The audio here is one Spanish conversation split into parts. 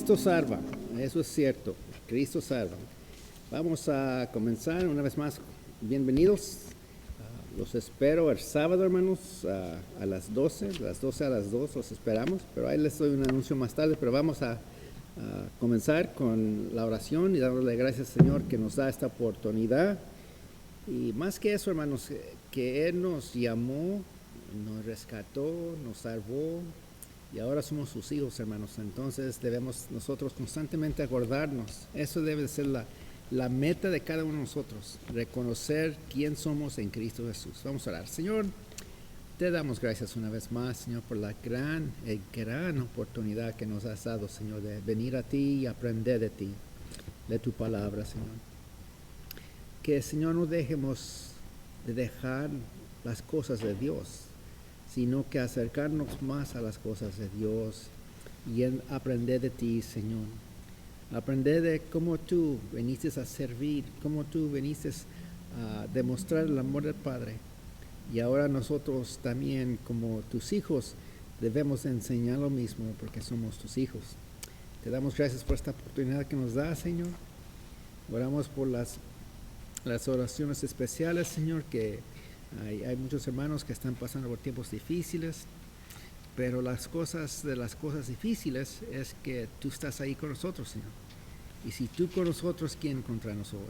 Cristo salva, eso es cierto, Cristo salva. Vamos a comenzar una vez más. Bienvenidos. Los espero el sábado, hermanos, a las 12 a las 2 los esperamos, pero ahí les doy un anuncio más tarde, pero vamos a comenzar con la oración y darle gracias al Señor que nos da esta oportunidad. Y más que eso, hermanos, que Él nos llamó, nos rescató, nos salvó, y ahora somos sus hijos, hermanos. Entonces debemos nosotros constantemente acordarnos. Eso debe ser la meta de cada uno de nosotros, reconocer quién somos en Cristo Jesús. Vamos a orar. Señor, te damos gracias una vez más, Señor, por la gran oportunidad que nos has dado, Señor, de venir a ti y aprender de ti, de tu palabra, Señor. Que, Señor, no dejemos de dejar las cosas de Dios, sino que acercarnos más a las cosas de Dios y aprender de ti, Señor. Aprender de cómo tú viniste a servir, cómo tú viniste a demostrar el amor del Padre. Y ahora nosotros también, como tus hijos, debemos enseñar lo mismo porque somos tus hijos. Te damos gracias por esta oportunidad que nos da, Señor. Oramos por las oraciones especiales, Señor, que hay muchos hermanos que están pasando por tiempos difíciles, pero las cosas difíciles es que tú estás ahí con nosotros, Señor. Y si tú con nosotros, ¿quién contra nosotros?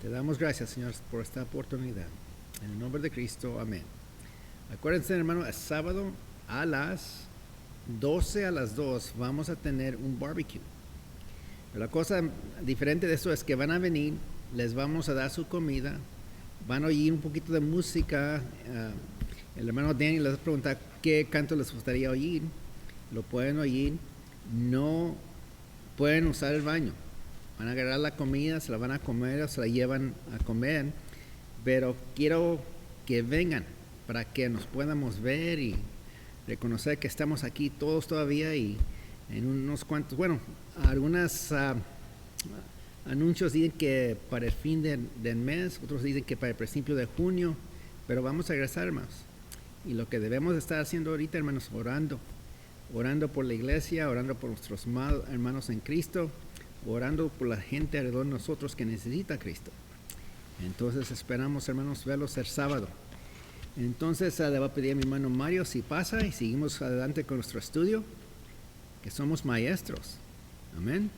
Te damos gracias, Señor, por esta oportunidad. En el nombre de Cristo, amén. Acuérdense, hermano, el sábado a las 12 a las 2 vamos a tener un barbecue. Pero la cosa diferente de eso es que van a venir, les vamos a dar su comida, van a oír un poquito de música. El hermano Danny les va a preguntar qué canto les gustaría oír. Lo pueden oír. No pueden usar el baño. Van a agarrar la comida, se la van a comer o se la llevan a comer. Pero quiero que vengan para que nos podamos ver y reconocer que estamos aquí todos todavía, y en unos cuantos, algunas anuncios dicen que para el fin del mes, otros dicen que para el principio de junio, pero vamos a regresar, hermanos. Y lo que debemos estar haciendo ahorita, hermanos, orando por la iglesia, orando por nuestros hermanos en Cristo, orando por la gente alrededor de nosotros que necesita a Cristo. Entonces esperamos, hermanos, verlos el sábado. Entonces le voy a pedir a mi hermano Mario si pasa y seguimos adelante con nuestro estudio, que somos maestros. Amén.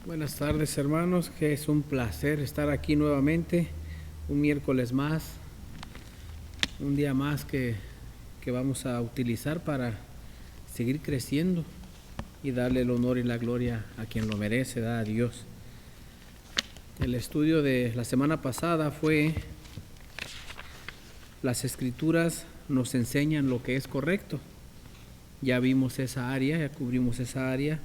Buenas tardes, hermanos, que es un placer estar aquí nuevamente, un miércoles más, un día más que vamos a utilizar para seguir creciendo y darle el honor y la gloria a quien lo merece, a Dios. El estudio de la semana pasada fue: las Escrituras nos enseñan lo que es correcto. Ya vimos esa área, ya cubrimos esa área.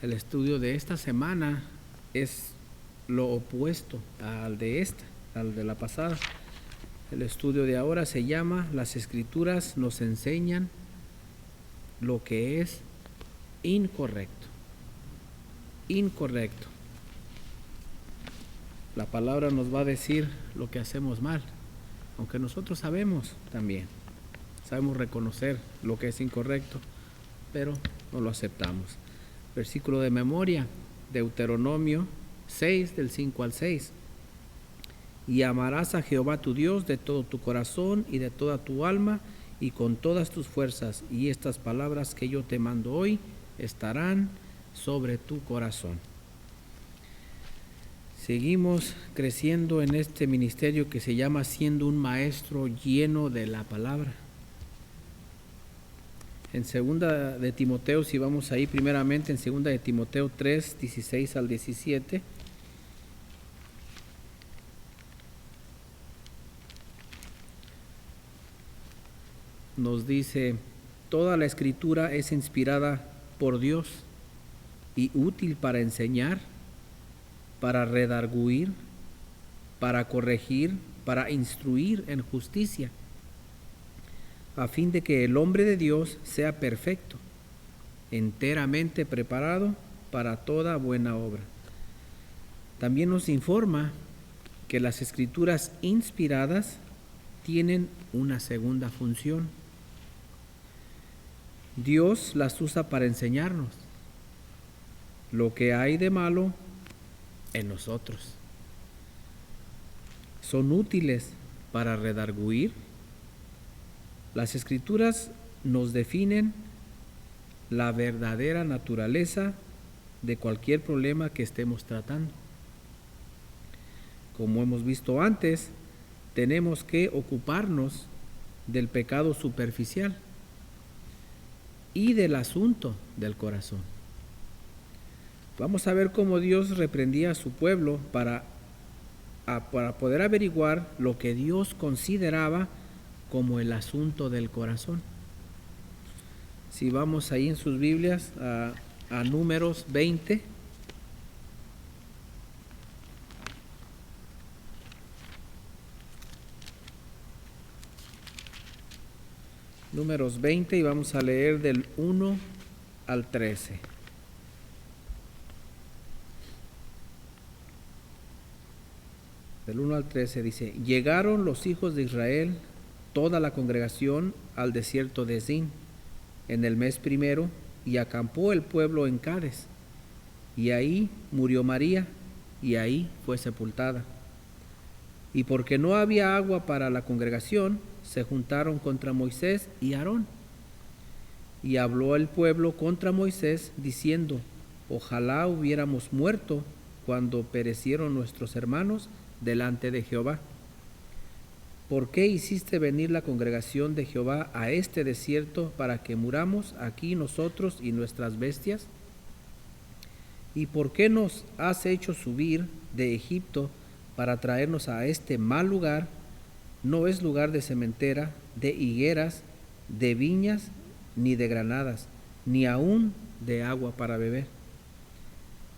El estudio de esta semana es lo opuesto al de la pasada. El estudio de ahora se llama Las Escrituras nos enseñan lo que es incorrecto. Incorrecto. La palabra nos va a decir lo que hacemos mal, aunque nosotros sabemos reconocer lo que es incorrecto, pero no lo aceptamos. Versículo de memoria, Deuteronomio 6, del 5 al 6. Y amarás a Jehová tu Dios de todo tu corazón y de toda tu alma y con todas tus fuerzas, y estas palabras que yo te mando hoy estarán sobre tu corazón. Seguimos creciendo en este ministerio que se llama siendo un maestro lleno de la palabra. En segunda de Timoteo, si vamos ahí primeramente, en segunda de Timoteo 3, 16 al 17, nos dice: toda la Escritura es inspirada por Dios y útil para enseñar, para redarguir, para corregir, para instruir en justicia, a fin de que el hombre de Dios sea perfecto, enteramente preparado para toda buena obra. También nos informa que las escrituras inspiradas tienen una segunda función. Dios las usa para enseñarnos lo que hay de malo en nosotros. Son útiles para redarguir. Las escrituras nos definen la verdadera naturaleza de cualquier problema que estemos tratando. Como hemos visto antes, tenemos que ocuparnos del pecado superficial y del asunto del corazón. Vamos a ver cómo Dios reprendía a su pueblo para poder averiguar lo que Dios consideraba como el asunto del corazón. Si vamos ahí en sus Biblias a Números 20. Números 20 y vamos a leer del 1 al 13. Del 1 al 13 dice: Llegaron los hijos de Israel, toda la congregación, al desierto de Zin, en el mes primero, y acampó el pueblo en Cades. Y ahí murió María, y ahí fue sepultada. Y porque no había agua para la congregación, se juntaron contra Moisés y Aarón. Y habló el pueblo contra Moisés, diciendo: Ojalá hubiéramos muerto cuando perecieron nuestros hermanos delante de Jehová. ¿Por qué hiciste venir la congregación de Jehová a este desierto para que muramos aquí nosotros y nuestras bestias? ¿Y por qué nos has hecho subir de Egipto para traernos a este mal lugar? No es lugar de sementera, de higueras, de viñas, ni de granadas, ni aún de agua para beber.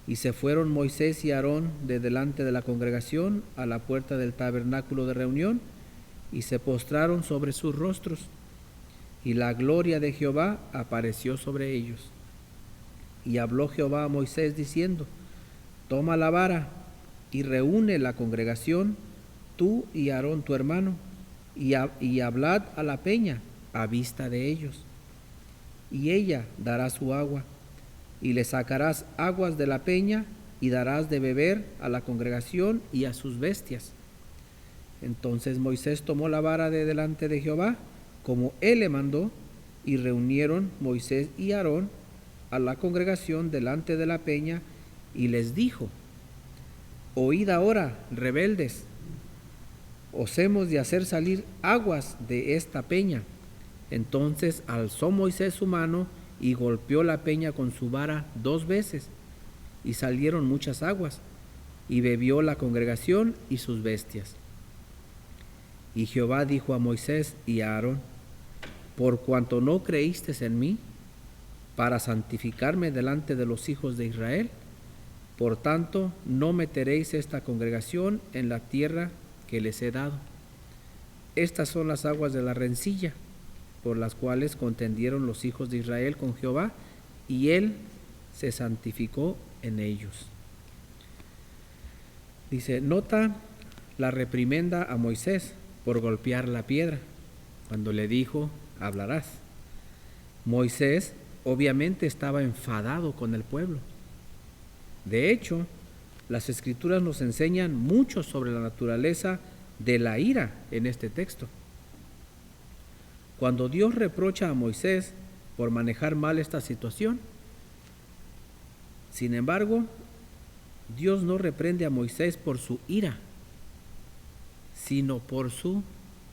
Y se fueron Moisés y Aarón de delante de la congregación a la puerta del tabernáculo de reunión, y se postraron sobre sus rostros, y la gloria de Jehová apareció sobre ellos. Y habló Jehová a Moisés diciendo: Toma la vara y reúne la congregación, tú y Aarón tu hermano, y hablad a la peña a vista de ellos, y ella dará su agua, y le sacarás aguas de la peña, y darás de beber a la congregación y a sus bestias. Entonces Moisés tomó la vara de delante de Jehová, como él le mandó, y reunieron Moisés y Aarón a la congregación delante de la peña, y les dijo: Oíd ahora, rebeldes, os hemos de hacer salir aguas de esta peña. Entonces alzó Moisés su mano y golpeó la peña con su vara 2 veces, y salieron muchas aguas, y bebió la congregación y sus bestias. Y Jehová dijo a Moisés y a Aarón: Por cuanto no creísteis en mí, para santificarme delante de los hijos de Israel, por tanto no meteréis esta congregación en la tierra que les he dado. Estas son las aguas de la rencilla, por las cuales contendieron los hijos de Israel con Jehová, y él se santificó en ellos. Dice, nota la reprimenda a Moisés por golpear la piedra, cuando le dijo: hablarás. Moisés obviamente estaba enfadado con el pueblo. De hecho, las escrituras nos enseñan mucho sobre la naturaleza de la ira en este texto. Cuando Dios reprocha a Moisés por manejar mal esta situación, sin embargo, Dios no reprende a Moisés por su ira, sino por su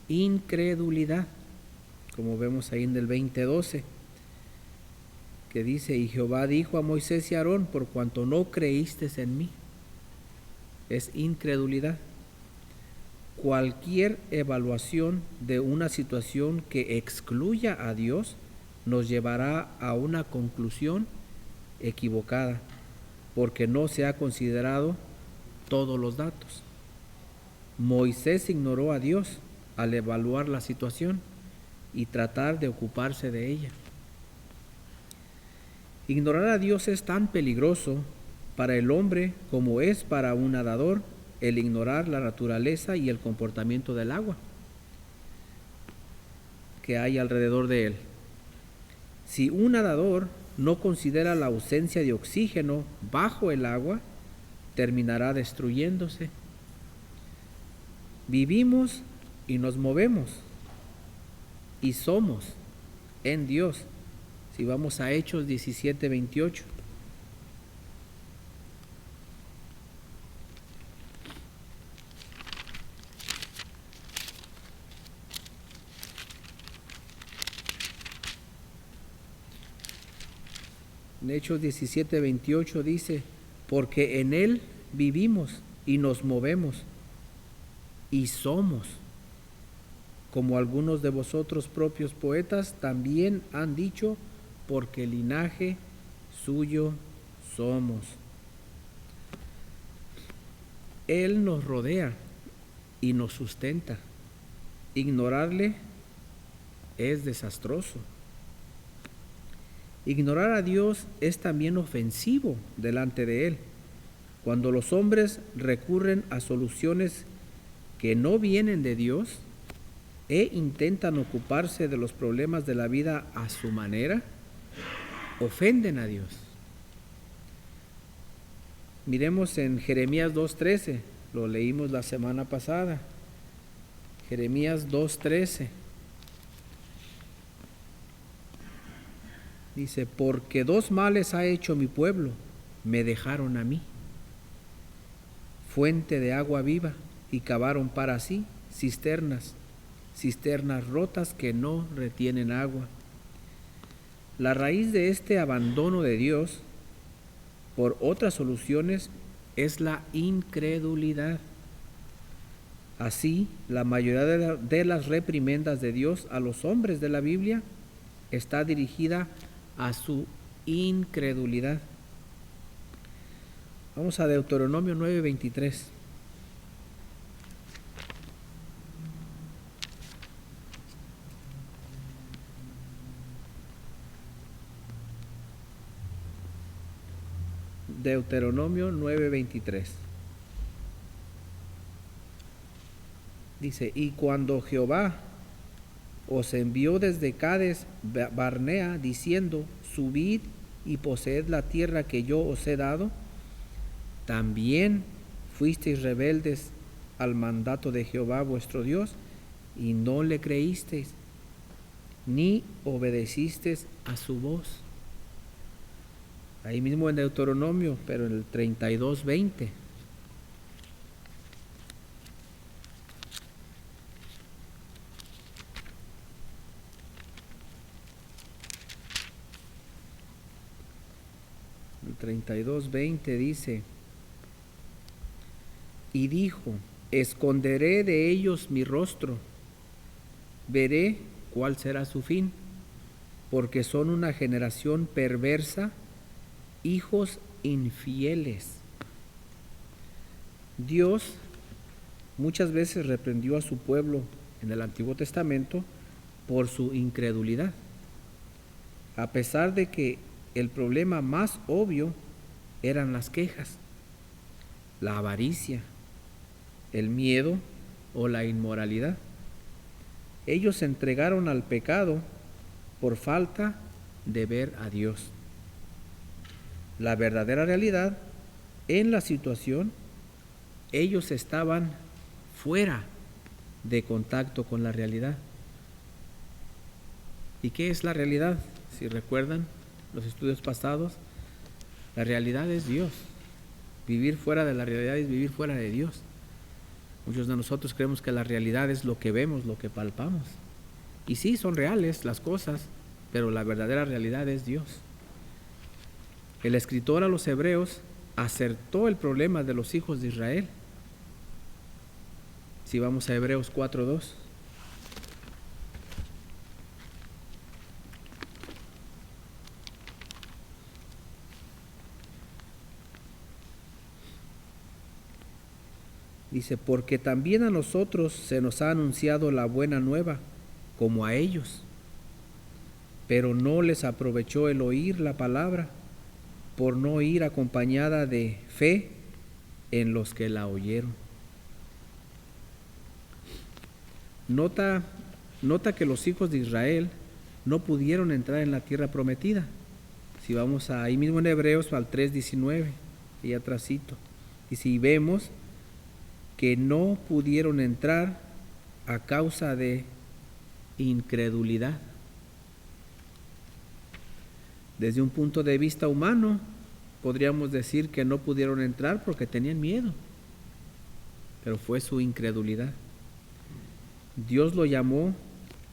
incredulidad, como vemos ahí en el 20:12, que dice: y Jehová dijo a Moisés y a Aarón: por cuanto no creísteis en mí. Es incredulidad. Cualquier evaluación de una situación que excluya a Dios nos llevará a una conclusión equivocada, porque no se ha considerado todos los datos. Moisés ignoró a Dios al evaluar la situación y tratar de ocuparse de ella. Ignorar a Dios es tan peligroso para el hombre como es para un nadador el ignorar la naturaleza y el comportamiento del agua que hay alrededor de él. Si un nadador no considera la ausencia de oxígeno bajo el agua, terminará destruyéndose. Vivimos y nos movemos y somos en Dios. Si vamos a Hechos 17:28. En Hechos 17:28 dice, porque en Él vivimos y nos movemos y somos, como algunos de vosotros propios poetas también han dicho, porque linaje suyo somos. Él nos rodea y nos sustenta. Ignorarle es desastroso. Ignorar a Dios es también ofensivo delante de Él. Cuando los hombres recurren a soluciones que no vienen de Dios e intentan ocuparse de los problemas de la vida a su manera, ofenden a Dios. Miremos en Jeremías 2:13, lo leímos la semana pasada. Jeremías 2:13. Dice, porque dos males ha hecho mi pueblo, me dejaron a mí, fuente de agua viva, y cavaron para sí cisternas rotas que no retienen agua. La raíz de este abandono de Dios por otras soluciones es la incredulidad. Así, la mayoría de las reprimendas de Dios a los hombres de la Biblia está dirigida a su incredulidad. Vamos a Deuteronomio 9:23. Deuteronomio 9:23. Dice, y cuando Jehová os envió desde Cades Barnea, diciendo, subid y poseed la tierra que yo os he dado, también fuisteis rebeldes al mandato de Jehová vuestro Dios, y no le creísteis, ni obedecisteis a su voz. Ahí mismo en Deuteronomio, pero en el 32:20. El 32:20 dice, y dijo, esconderé de ellos mi rostro, veré cuál será su fin, porque son una generación perversa, hijos infieles. Dios muchas veces reprendió a su pueblo en el Antiguo Testamento por su incredulidad, a pesar de que el problema más obvio eran las quejas, la avaricia, el miedo o la inmoralidad. Ellos se entregaron al pecado por falta de ver a Dios. La verdadera realidad en la situación, ellos estaban fuera de contacto con la realidad. ¿Y qué es la realidad? Si recuerdan los estudios pasados, la realidad es Dios. Vivir fuera de la realidad es vivir fuera de Dios. Muchos de nosotros creemos que la realidad es lo que vemos, lo que palpamos. Y sí, son reales las cosas, pero la verdadera realidad es Dios. El escritor a los Hebreos acertó el problema de los hijos de Israel. Si vamos a Hebreos 4:2. Dice, porque también a nosotros se nos ha anunciado la buena nueva, como a ellos, pero no les aprovechó el oír la palabra, por no ir acompañada de fe en los que la oyeron. Nota que los hijos de Israel no pudieron entrar en la tierra prometida. Si vamos ahí mismo en Hebreos al 3:19, y atrasito, y si vemos que no pudieron entrar a causa de incredulidad. Desde un punto de vista humano, podríamos decir que no pudieron entrar porque tenían miedo, pero fue su incredulidad. Dios lo llamó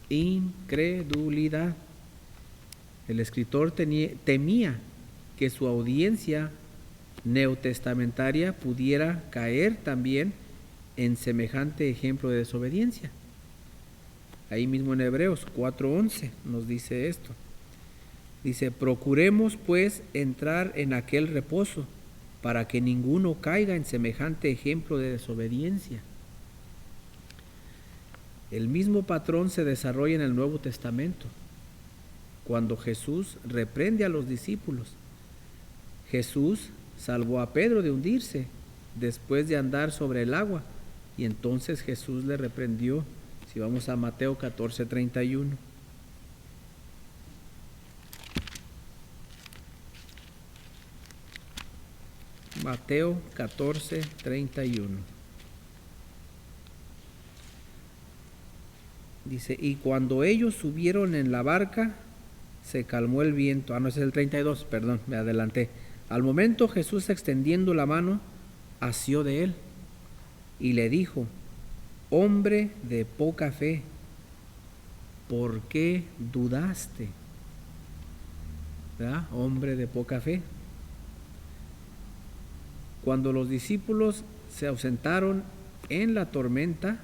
incredulidad. El escritor temía que su audiencia neotestamentaria pudiera caer también en semejante ejemplo de desobediencia. Ahí mismo en Hebreos 4:11 nos dice esto. Dice: procuremos pues entrar en aquel reposo, para que ninguno caiga en semejante ejemplo de desobediencia. El mismo patrón se desarrolla en el Nuevo Testamento, cuando Jesús reprende a los discípulos. Jesús salvó a Pedro de hundirse después de andar sobre el agua, y entonces Jesús le reprendió. Si vamos a Mateo 14:31. Mateo 14:31. Dice: y cuando ellos subieron en la barca, se calmó el viento. No, ese es el 32, perdón, me adelanté. Al momento Jesús, extendiendo la mano, asió de él y le dijo: hombre de poca fe, ¿por qué dudaste? ¿Verdad? Hombre de poca fe. Cuando los discípulos se ausentaron en la tormenta,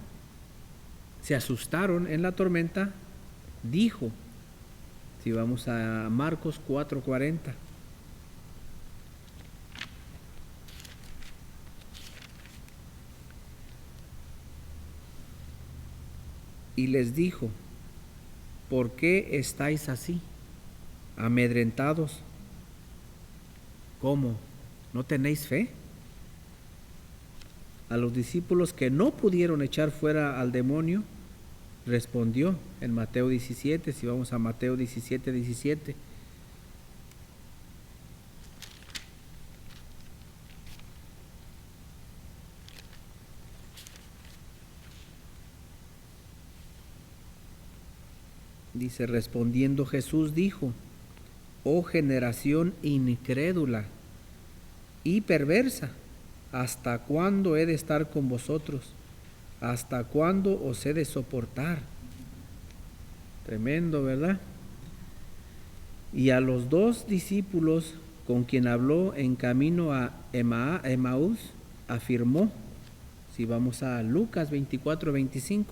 se asustaron en la tormenta, dijo, si vamos a Marcos 4:40. Y les dijo: ¿por qué estáis así, amedrentados? ¿Cómo? ¿No tenéis fe? A los discípulos que no pudieron echar fuera al demonio, respondió en Mateo 17, si vamos a Mateo 17:17. Dice: respondiendo Jesús dijo: oh generación incrédula y perversa, ¿hasta cuándo he de estar con vosotros? ¿Hasta cuándo os he de soportar? Tremendo, ¿verdad? Y a los dos discípulos con quien habló en camino a Emaús, afirmó, si vamos a Lucas 24:25.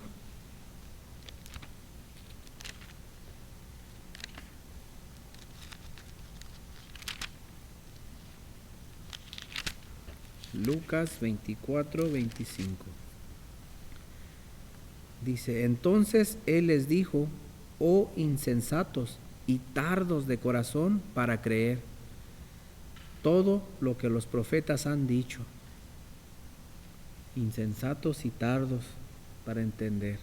Lucas 24:25. Dice: entonces él les dijo: oh insensatos y tardos de corazón para creer todo lo que los profetas han dicho. Insensatos y tardos para entender.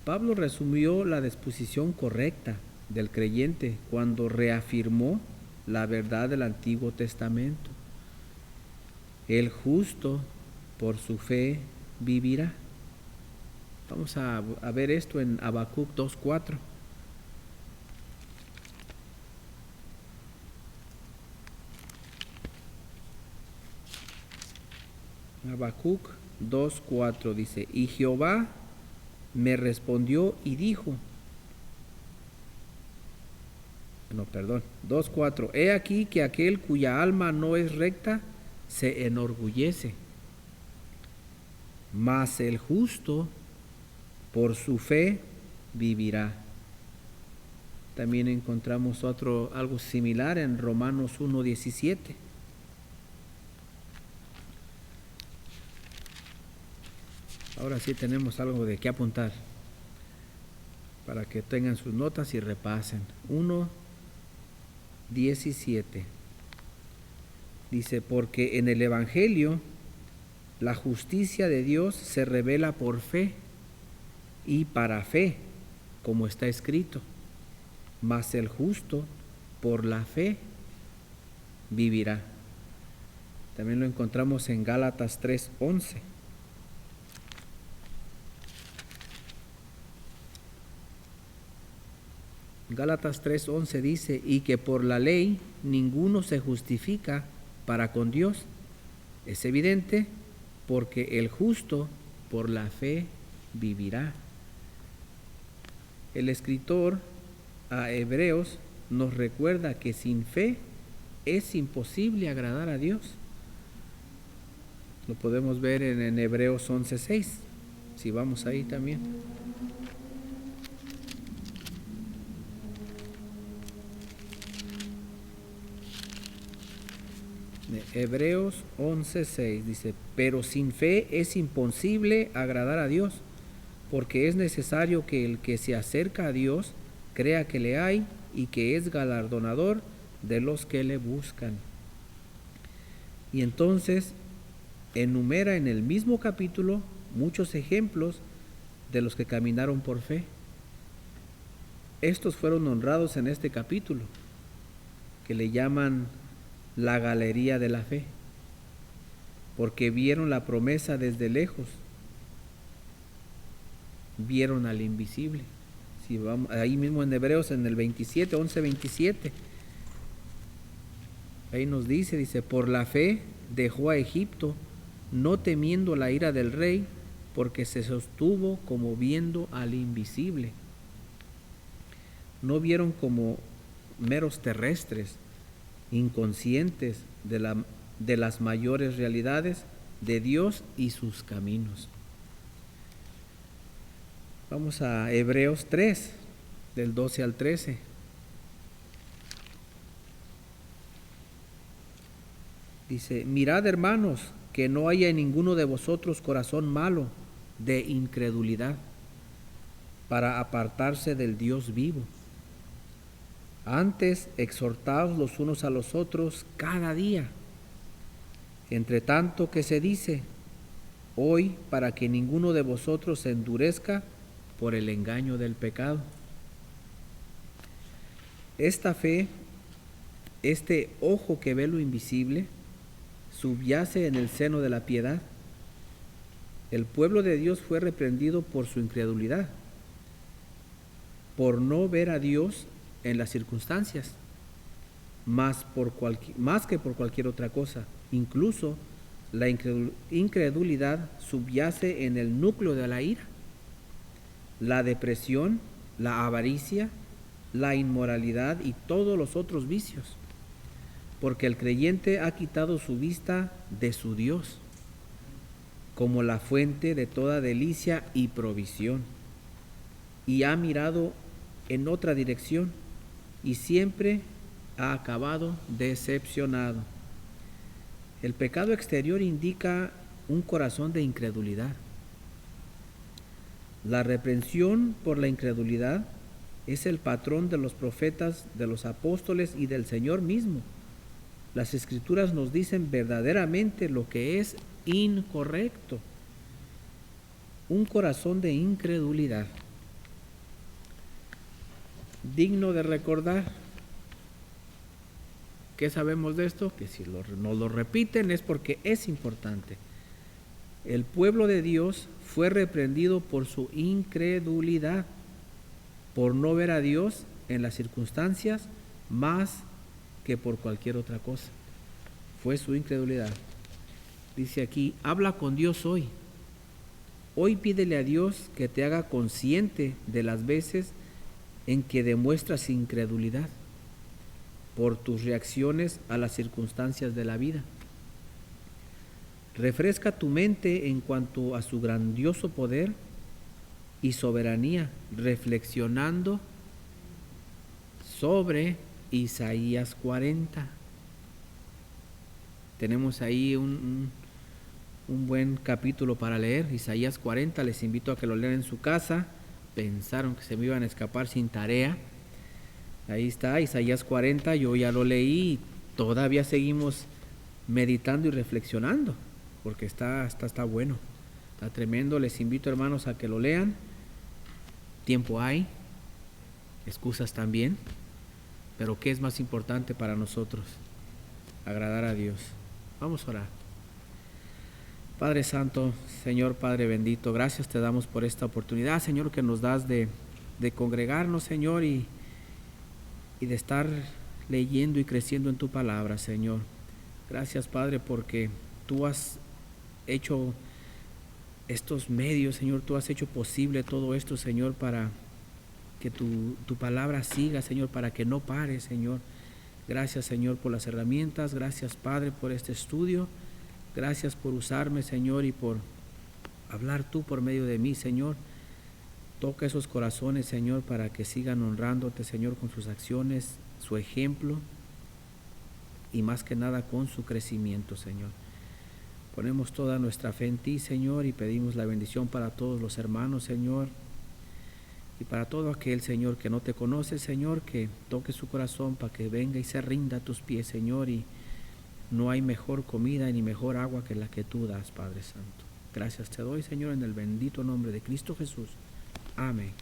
Pablo resumió la disposición correcta del creyente cuando reafirmó la verdad del Antiguo Testamento. El justo por su fe vivirá. Vamos a ver esto en Habacuc 2:4. Habacuc 2:4 dice: y Jehová me respondió y dijo, 2:4, he aquí que aquel cuya alma no es recta se enorgullece, mas el justo por su fe vivirá. También encontramos algo similar en Romanos 1:17. Ahora sí tenemos algo de qué apuntar para que tengan sus notas y repasen. 17. Dice, porque en el Evangelio la justicia de Dios se revela por fe y para fe, como está escrito, mas el justo por la fe vivirá. También lo encontramos en Gálatas 3:11. Gálatas 3:11 dice, y que por la ley ninguno se justifica para con Dios. Es evidente, porque el justo por la fe vivirá. El escritor a Hebreos nos recuerda que sin fe es imposible agradar a Dios. Lo podemos ver en Hebreos 11:6, si vamos ahí también. Hebreos 11:6 dice, pero sin fe es imposible agradar a Dios, porque es necesario que el que se acerca a Dios crea que le hay y que es galardonador de los que le buscan. Y entonces enumera en el mismo capítulo muchos ejemplos de los que caminaron por fe. Estos fueron honrados en este capítulo, que le llaman la galería de la fe, porque vieron la promesa desde lejos, vieron al invisible. Si vamos ahí mismo en Hebreos, en el 11:27, ahí nos dice, por la fe dejó a Egipto, no temiendo la ira del rey, porque se sostuvo como viendo al invisible. No vieron como meros terrestres, inconscientes de las mayores realidades de Dios y sus caminos. Vamos a Hebreos 3, del 12 al 13. Dice, mirad, hermanos, que no haya en ninguno de vosotros corazón malo de incredulidad, para apartarse del Dios vivo. Antes, exhortaos los unos a los otros cada día, entre tanto que se dice, hoy, para que ninguno de vosotros se endurezca por el engaño del pecado. Esta fe, este ojo que ve lo invisible, subyace en el seno de la piedad. El pueblo de Dios fue reprendido por su incredulidad, por no ver a Dios en las circunstancias, más que por cualquier otra cosa. Incluso la incredulidad subyace en el núcleo de la ira, la depresión, la avaricia, la inmoralidad y todos los otros vicios, porque el creyente ha quitado su vista de su Dios, como la fuente de toda delicia y provisión, y ha mirado en otra dirección, y siempre ha acabado decepcionado. El pecado exterior indica un corazón de incredulidad. La reprensión por la incredulidad es el patrón de los profetas, de los apóstoles y del Señor mismo. Las Escrituras nos dicen verdaderamente lo que es incorrecto. Un corazón de incredulidad, digno de recordar. ¿Qué sabemos de esto? Que si nos lo repiten es porque es importante. El pueblo de Dios fue reprendido por su incredulidad, por no ver a Dios en las circunstancias más que por cualquier otra cosa. Fue su incredulidad. Dice aquí, habla con Dios hoy. Hoy pídele a Dios que te haga consciente de las veces en que demuestras incredulidad por tus reacciones a las circunstancias de la vida. Refresca tu mente en cuanto a su grandioso poder y soberanía, reflexionando sobre Isaías 40. Tenemos ahí un buen capítulo para leer, Isaías 40. Les invito a que lo lean en su casa. Pensaron que se me iban a escapar sin tarea. Ahí está, Isaías 40, yo ya lo leí y todavía seguimos meditando y reflexionando, porque está bueno, está tremendo. Les invito, hermanos, a que lo lean. Tiempo hay, excusas también, pero ¿qué es más importante para nosotros? Agradar a Dios. Vamos a orar. Padre Santo, Señor Padre bendito, gracias te damos por esta oportunidad, Señor, que nos das de congregarnos, Señor, y de estar leyendo y creciendo en tu palabra, Señor. Gracias, Padre, porque tú has hecho estos medios, Señor, tú has hecho posible todo esto, Señor, para que tu palabra siga, Señor, para que no pare, Señor. Gracias, Señor, por las herramientas. Gracias, Padre, por este estudio. Gracias por usarme, Señor, y por hablar tú por medio de mí, Señor. Toca esos corazones, Señor, para que sigan honrándote, Señor, con sus acciones, su ejemplo y más que nada con su crecimiento, Señor. Ponemos toda nuestra fe en ti, Señor, y pedimos la bendición para todos los hermanos, Señor, y para todo aquel, Señor, que no te conoce, Señor, que toque su corazón para que venga y se rinda a tus pies, Señor, y no hay mejor comida ni mejor agua que la que tú das, Padre Santo. Gracias te doy, Señor, en el bendito nombre de Cristo Jesús. Amén.